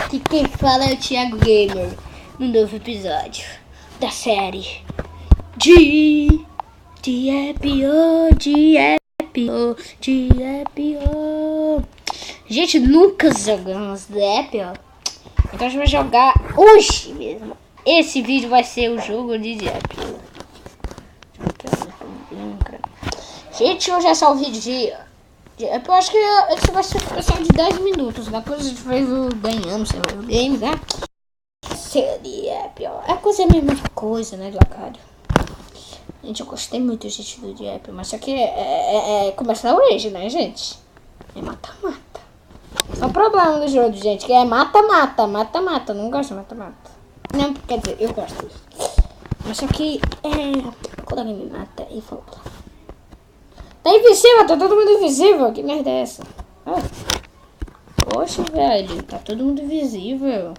Aqui quem fala é o Thiago Gamer, no novo episódio da série de é pior, é pior. Gente, nunca jogamos é pior. Então a gente vai jogar hoje mesmo. Esse vídeo vai ser o jogo de é pior. Gente, hoje é só o vídeo de... Eu acho que esse vai ser um especial de 10 minutos. Depois a gente vai ganhando, sei lá, o game, né? Seria pior. É quase a mesma coisa, né, Lacário? Gente, eu gostei muito, gente, do Diep. Mas só que começa da origem, né, gente? É mata-mata. Só o problema do jogo, gente, que é mata-mata. Mata-mata. Não gosto de mata-mata. Não, quer dizer, eu gosto disso. Mas só que quando alguém me mata e volta. Tá invisível, tá todo mundo invisível. Que merda é essa? Poxa, velho, tá todo mundo invisível.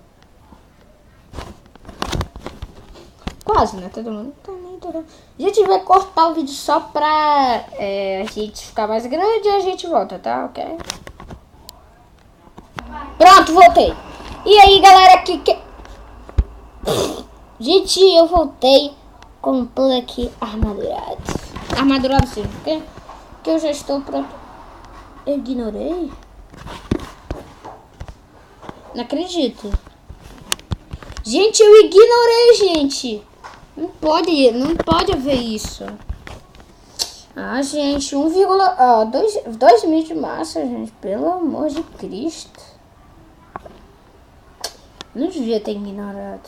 Quase, né? Todo mundo tá nem todo. A gente vai cortar o vídeo só pra a gente ficar mais grande e a gente volta, tá? Ok? Pronto, voltei. E aí, galera, aqui gente, eu voltei com tudo aqui armadurado. Armadurado sim, ok? Que eu já estou pronto. Eu ignorei? Não acredito. Gente, eu ignorei, gente. Não pode haver isso. Ah, gente, 2 mil de massa, gente. Pelo amor de Cristo. Não devia ter ignorado.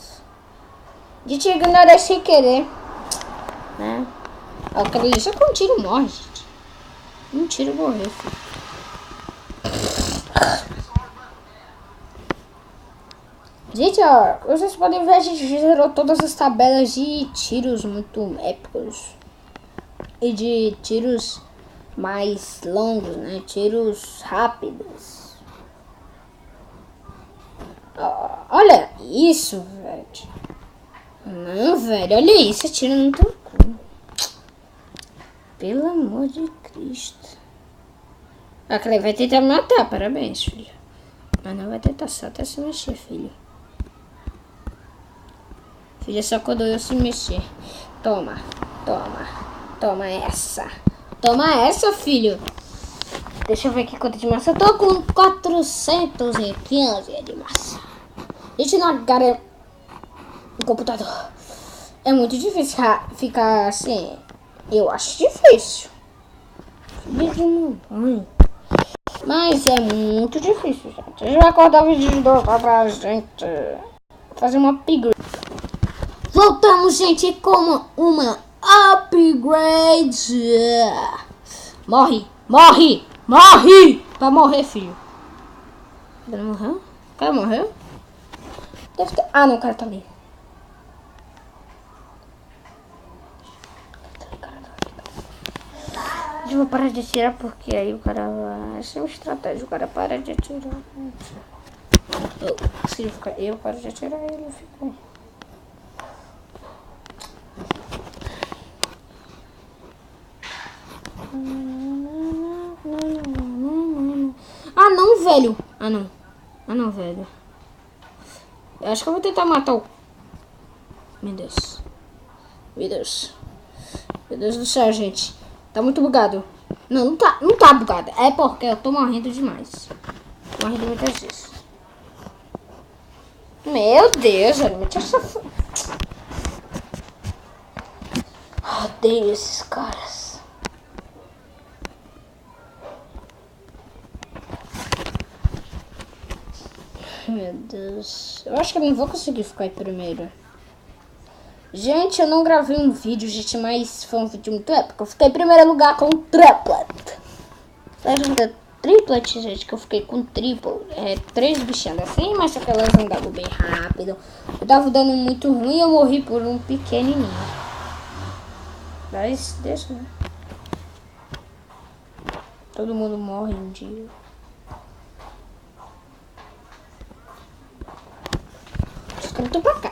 Gente, eu ignorei sem querer. Né? Eu acredito que um tiro morre, gente. Um tiro morreu, filho. Gente, ó, vocês podem ver, a gente gerou todas as tabelas de tiros muito épicos. E de tiros mais longos, né? Tiros rápidos. Ó, olha isso, velho. Não, velho, olha isso, atira no teu cu. Pelo amor de Cristo. A Clay vai tentar me matar, parabéns, filho. Mas não vai tentar só até se mexer, filho. Filho, é só quando eu se mexer. Toma essa. Toma essa, filho. Deixa eu ver aqui quanto de massa. Eu tô com 415 de massa. Gente, não, cara, o computador. É muito difícil ficar assim. Eu acho difícil. Mas é muito difícil, gente. A gente vai acordar o vídeo de novo pra gente fazer uma upgrade. Voltamos, gente, com uma upgrade. Morre. Vai morrer, filho. O cara morreu? O cara morreu? Deve ter... Ah, não, o cara tá ali. Eu vou parar de atirar porque aí o cara vai... Essa é uma estratégia, o cara para de atirar. Se eu paro de atirar, ele fica... Ah, não, velho. Ah, não, velho. Eu acho que eu vou tentar matar o... Meu Deus do céu, gente. Tá muito bugado. Não tá bugado. É porque eu tô morrendo demais. Tô morrendo muitas vezes. Meu Deus, realmente essa... Odeio esses caras. Meu Deus. Eu acho que eu não vou conseguir ficar em primeiro. Gente, eu não gravei um vídeo, gente, mas foi um vídeo muito épico. Eu fiquei em primeiro lugar com triplet. Triplet, gente, que eu fiquei com triple. 3 bichinhas assim, mas só que elas andavam bem rápido. Eu tava dando muito ruim e eu morri por um pequenininho. Mas, deixa, né? Todo mundo morre um dia.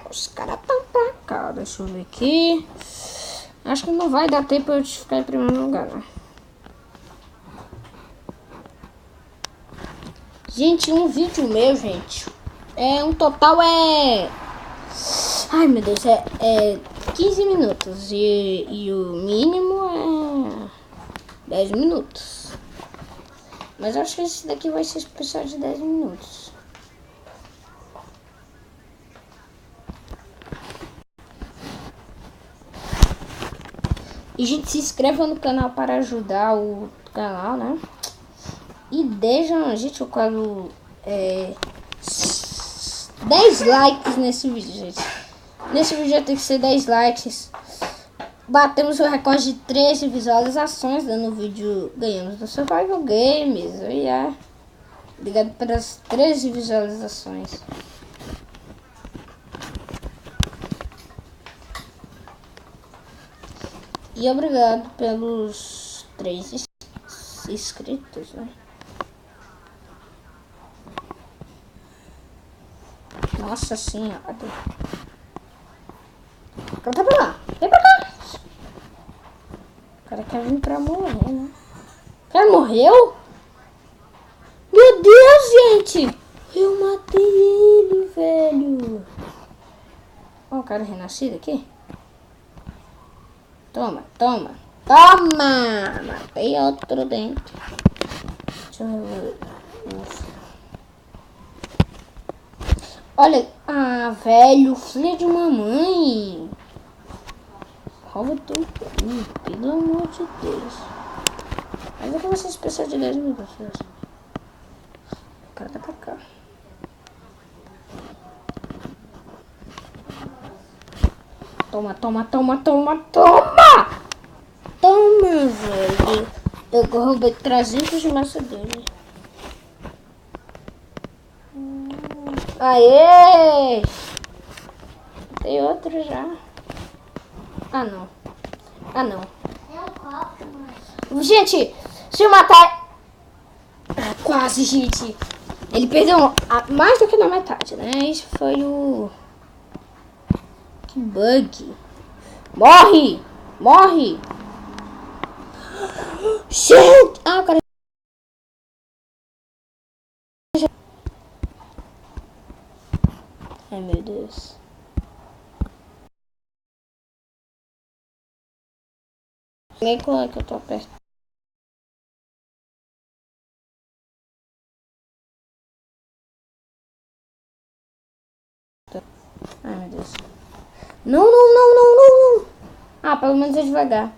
Os caras estão pra cá. Deixa eu ver aqui. Acho que não vai dar tempo de ficar em primeiro lugar, né? Gente, um vídeo meu, gente, Um total é... Ai, meu Deus, é 15 minutos. E o mínimo é 10 minutos. Mas eu acho que esse daqui vai ser especial de 10 minutos. E, gente, se inscreva no canal para ajudar o canal, né? E deixa, gente, eu quero 10 likes nesse vídeo, gente. Nesse vídeo tem que ser 10 likes. Batemos o recorde de 13 visualizações no vídeo. Ganhamos do Survival Games. Obrigado pelas 13 visualizações. E obrigado pelos 3 inscritos, né? Nossa senhora. O cara tá pra lá. Vem pra cá. O cara quer vir pra morrer, né? O cara morreu? Meu Deus, gente. Eu matei ele, velho. Ó, o cara renascido aqui. Toma, toma. Toma! Matei outro dentro. Deixa eu ver. Olha, velho, filho de mamãe. Rouba tudo. Pelo amor de Deus. Mas é que vocês precisam de 10 minutos. O cara tá pra cá. Toma, toma, toma, toma, toma! Toma, velho. Eu roubei 300 de massa dele. Aê! Tem outro já. Ah, não. Ah, não. Gente, se eu matar... quase, gente. Ele perdeu mais do que na metade, né? Isso foi o... Que bug. Morre! Morre! Gente! O cara... Ai, meu Deus. Nem qual é que eu tô perto. Ai, meu Deus. Não, não, não, não, não, não. Pelo menos é devagar.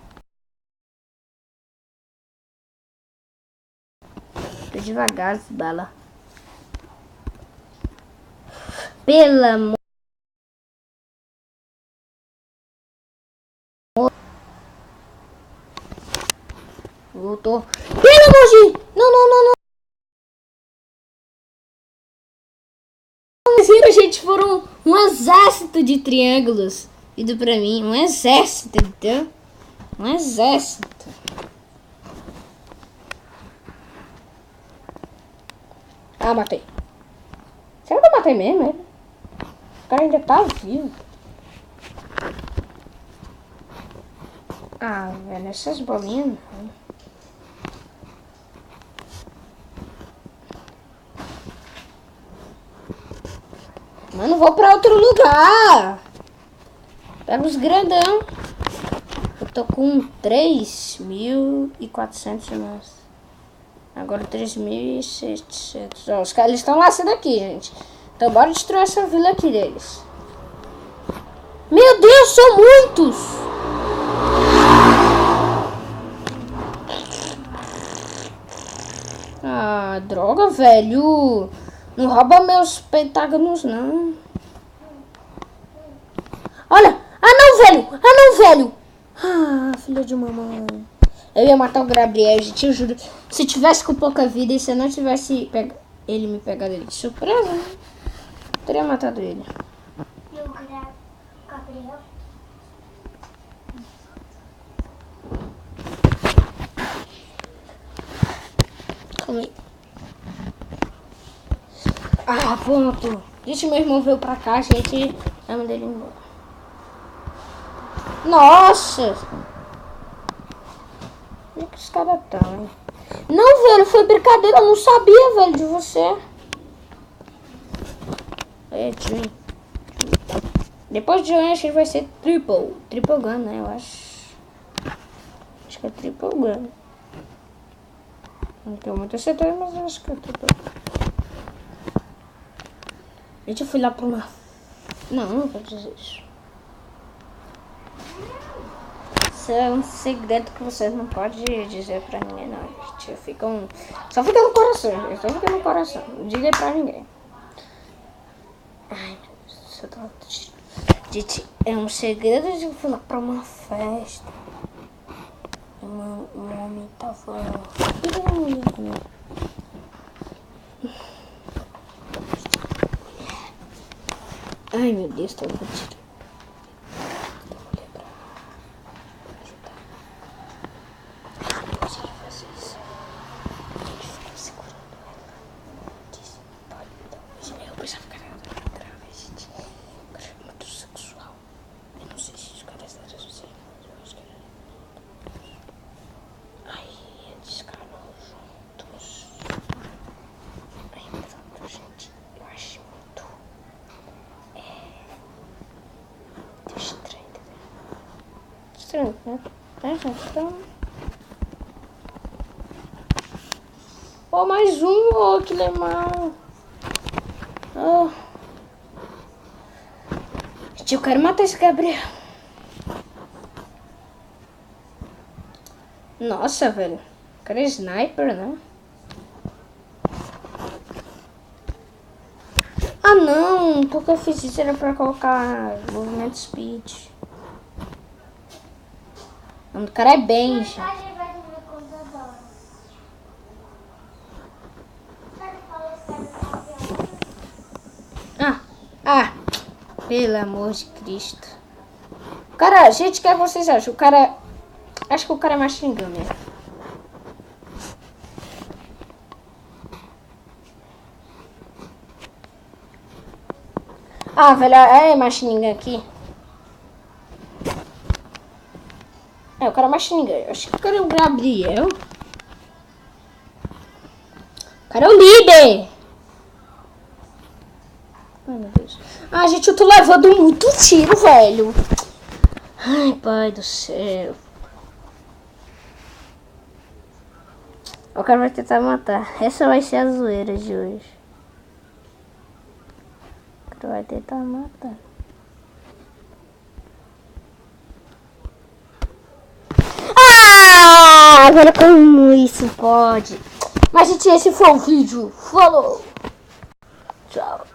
Tô devagar, bala. Pelo amor. Voltou. Pelo amor de... Não, não, não, não. Viram, gente? Foram um exército de triângulos. Indo pra mim. Um exército, entendeu? Um exército. Matei. Será que eu matei mesmo ele? O cara ainda tá vivo. Velho, essas bolinhas... Mano, vou pra outro lugar. Pega os grandão. Eu tô com 3.400 nós. Agora 3.700. Ó, os caras estão laçando aqui, gente. Então bora destruir essa vila aqui deles. Meu Deus, são muitos! Droga, velho. Não rouba meus pentágonos, não. Olha! Não, velho! Não, velho! Filha de mamãe. Eu ia matar o Gabriel, gente, eu juro. Se tivesse com pouca vida e se eu não tivesse ele me pegado ele de surpresa, né? Eu teria matado ele. E o Gabriel? Calma aí. Pronto. Gente, meu irmão veio pra cá, gente. Eu mandei ele embora. Nossa! Onde é que os caras estão, hein? Não, velho, foi brincadeira. Eu não sabia, velho, de você. É, Twin. Depois de Twin, acho que vai ser Triple. Triple Gun, né? Eu acho. Acho que é Triple Gun. Não tenho muita certeza, mas acho que é Triple Gun. Gente, eu fui lá pra uma... Não vou dizer isso. Isso é um segredo que vocês não podem dizer pra ninguém, não, gente. Só fica no coração, gente. Só fica no coração. Não diga pra ninguém. Ai, meu Deus, eu tô... Gente, é um segredo de eu fui lá pra uma festa. Um homem tava... Ai, meu Deus, tô mentindo. Né? Oh, mais um, oh, que legal. Oh. Gente, eu quero matar esse Gabriel. Nossa, velho. O cara é sniper, né? Ah, não. Porque eu fiz isso era pra colocar movimento speed. O cara é Benji. Pelo amor de Cristo. Cara, gente, o que vocês acham? O cara... Acho que o cara é Machine Gun mesmo. Ah, velho, é Machine Gun aqui. É, o cara é Machine Gun. Acho que o cara é o Gabriel. O cara é o líder. Ai, meu Deus. Ah, gente, eu tô levando muito tiro, velho. Ai, pai do céu. O cara vai tentar matar. Essa vai ser a zoeira de hoje. O cara vai tentar matar. Ah, agora como isso pode? Mas, gente, esse foi o vídeo. Falou. Tchau.